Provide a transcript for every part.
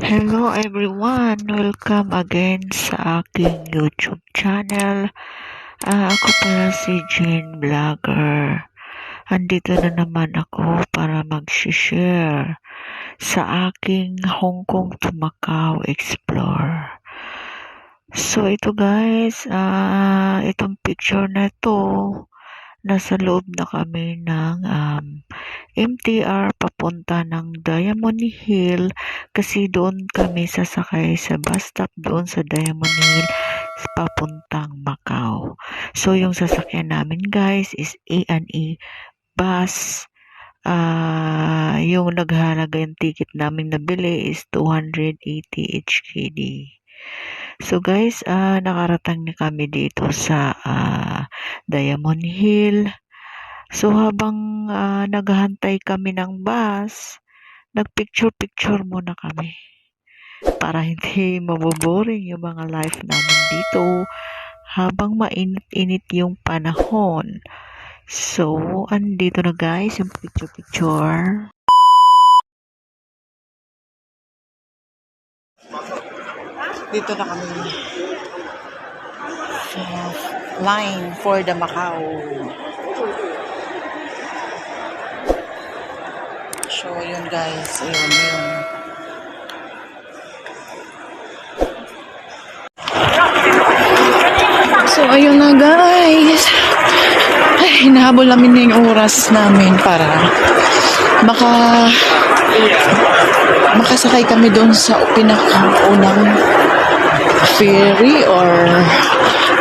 Hello everyone! Welcome again sa aking YouTube channel. Ako pala si Jane Vlogger. Andito na naman ako para mag-share sa aking Hong Kong to Macau Explore. So ito guys, itong picture na to, nasa loob na kami ng MTR papunta ng Diamond Hill kasi doon kami sasakay sa bus stop doon sa Diamond Hill papuntang Macau. So yung sasakyan namin guys is A&E bus. Yung naghalaga yung ticket namin nabili is 280 HKD. So guys, nakarating na kami dito sa Diamond Hill. So habang naghahantay kami ng bus, nagpicture-picture muna kami para hindi maboboring yung mga life namin dito habang mainit-init yung panahon. So, andito na guys yung picture-picture. Dito na kami sa line for the Macau. So, yun guys. Yun. So, ayun na guys. Ay, hinahabol namin yung oras namin para makasakay kami doon sa pinakaunang ferry or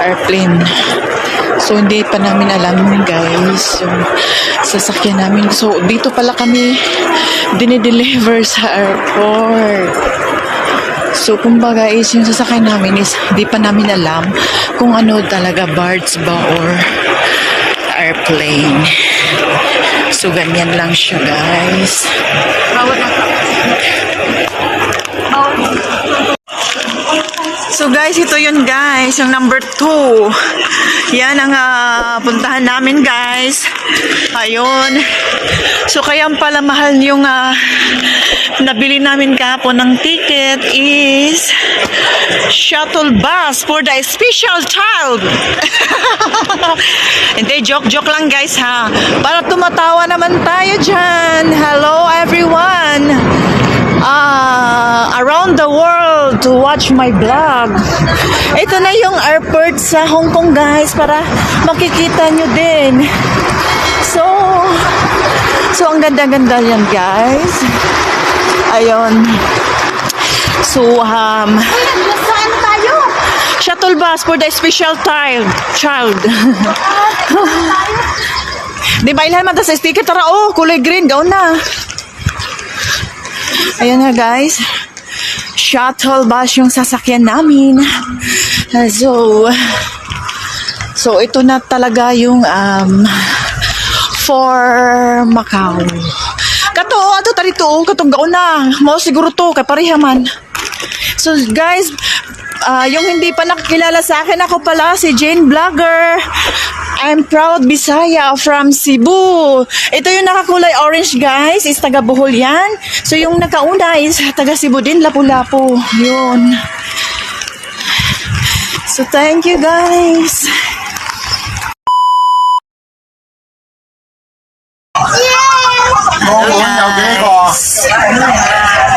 airplane. So, hindi pa namin alam guys yung sasakyan namin. So, dito pala kami dinideliver sa airport. So, kumbaga is yung sasakyan namin is hindi pa namin alam kung ano talaga, barge ba or airplane. So, ganyan lang siya guys. So guys, ito yun guys, yung number 2. Yan ang puntahan namin guys. Ayun. So kaya pala mahal yung nabili namin kahapon ng ticket is shuttle bus for the special child. Hindi, joke lang guys ha. Para tumatawa naman tayo dyan. Hello everyone. Around the world to watch my vlog. Ito na yung airport sa Hong Kong guys para makikita nyo din. So ang ganda-ganda yan guys. Ayun. So saan tayo? Shuttle bus for the special child. Di ba ilhan man ta sa sticker? Tara kulay green, gawin na. Ayan na guys, shuttle bus yung sasakyan namin. So ito na talaga yung for Macau. Ato tarito, katong gaon na. Mao siguro to kay pareha man. So guys, yung hindi pa nakakilala sa akin, ako pala si Jane Vlogger. I'm proud Bisaya from Cebu. Ito yung nakakulay orange guys, is taga Bohol yan. So yung nakauna is taga Cebu din, Lapu-Lapu. Yun. So thank you guys.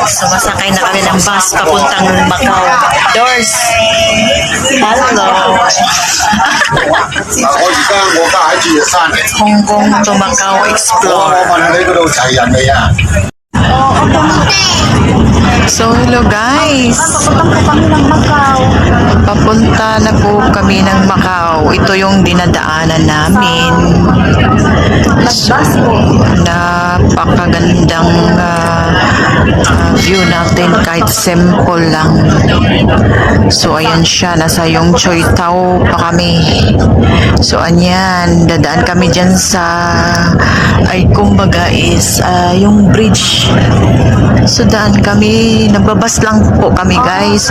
Sumasakay na kami ng bus papuntang Macau. Doors. Hello. Hong Kong to Macau Explore. So hello guys. Papunta na po kami ng Macau. Ito yung dinadaanan namin. So, napakagandang view natin kahit simple lang. So ayan siya, nasa yung Choi Tao pa kami. So anyan, dadaan kami dyan sa kumbaga is yung bridge. So daan kami, nagbabas lang po kami guys.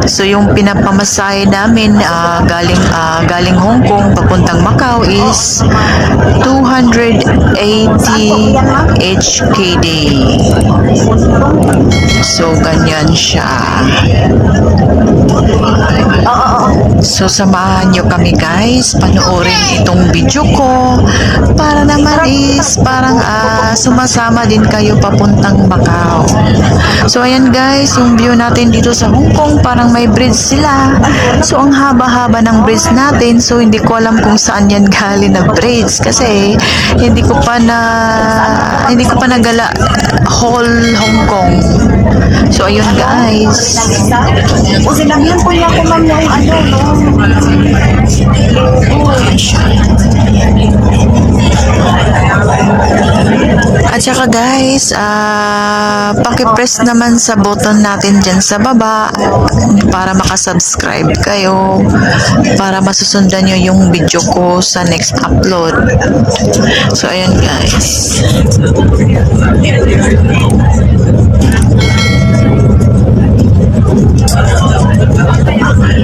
So yung pinapamasahe namin galing Hong Kong papuntang Macau is 280 HKD. So So, ganyan siya. So, samahan nyo kami guys, panoorin itong video ko para naman is parang sumasama din kayo papuntang Macau. So, ayan guys, yung view natin dito sa Hong Kong, parang may bridge sila. So, ang haba-haba ng bridge natin. So, hindi ko alam kung saan yan galing na bridge kasi hindi ko pa nagala whole Hong Kong. So, ayun guys. O sinabihan po niya ko ma'am yung ano, no? At saka guys, pakipress naman sa button natin dyan sa baba para makasubscribe kayo para masusundan nyo yung video ko sa next upload. So, ayan guys.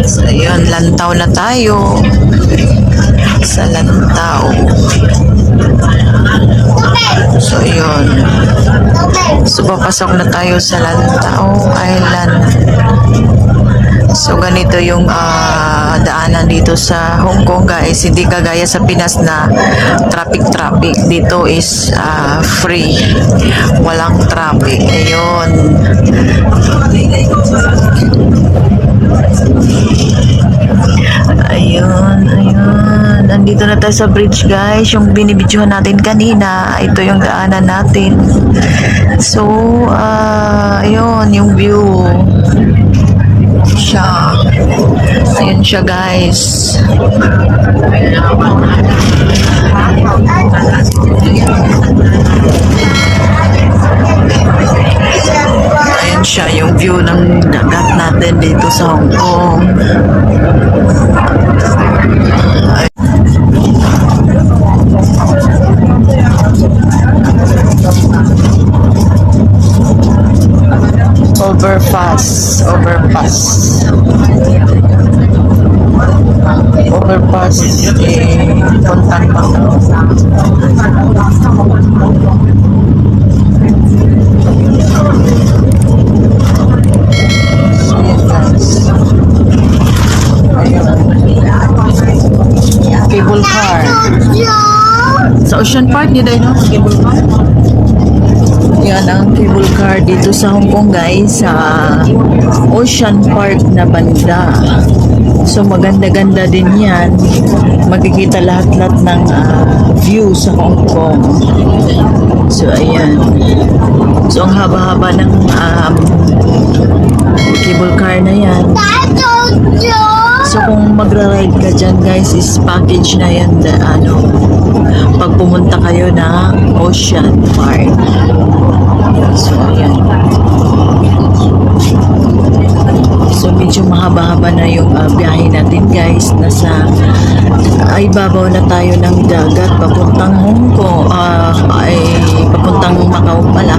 So, ayun, lantaw na tayo. Sa lantaw. So, yun. So, papasok na tayo sa Lantau Island. So, ganito yung daanan dito sa Hong Kong, guys. Hindi kagaya sa Pinas na traffic. Dito is free. Walang traffic. Ayun. Ayun. Nandito na tayo sa bridge guys, yung binibidyohan natin kanina. Ito yung daanan natin. So, ayun, yung view siya. Ayun siya guys. Ayun siya, yung view ng dagat natin dito sa Hong Kong. Overpass puntang Macau. Cable car sa Ocean Park nila, no? Cable car. Yan ang cable car dito sa Hong Kong guys, sa Ocean Park na banda. So maganda-ganda din yan. Makikita lahat-lahat ng view sa Hong Kong. So ayan. So ang haba-haba ng cable car na yan. So kung magra-ride ka dyan guys, is package na yan pag pumunta kayo na Ocean Park. So ayan. So medyo mahaba-haba na yung biyahe natin guys. Nasa ibabaw na tayo ng dagat papuntang Hong Kong, papuntang Macau pala.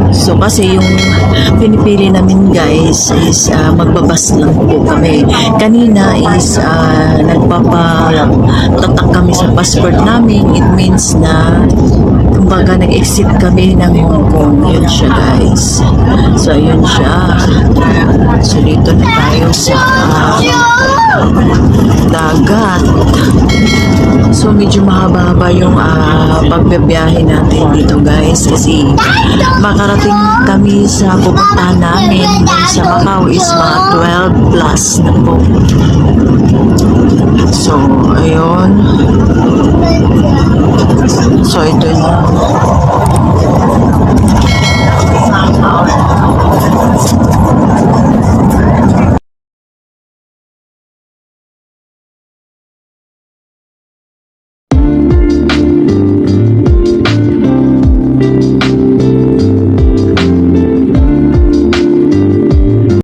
So kasi yung pinipili namin guys is magbabas lang po kami. Kanina is nagpapatatak kami sa passport namin. It means na kumbaga nag-exit kami ng Hong Kong. Yun siya guys. So yun siya. So dito na tayo sa dagat. So medyo mahaba-haba yung pagbibiyahe natin dito guys kasi makarating kami sa pupuntahan namin sa Macau is mga 12 plus na po. So ayun. So ito na.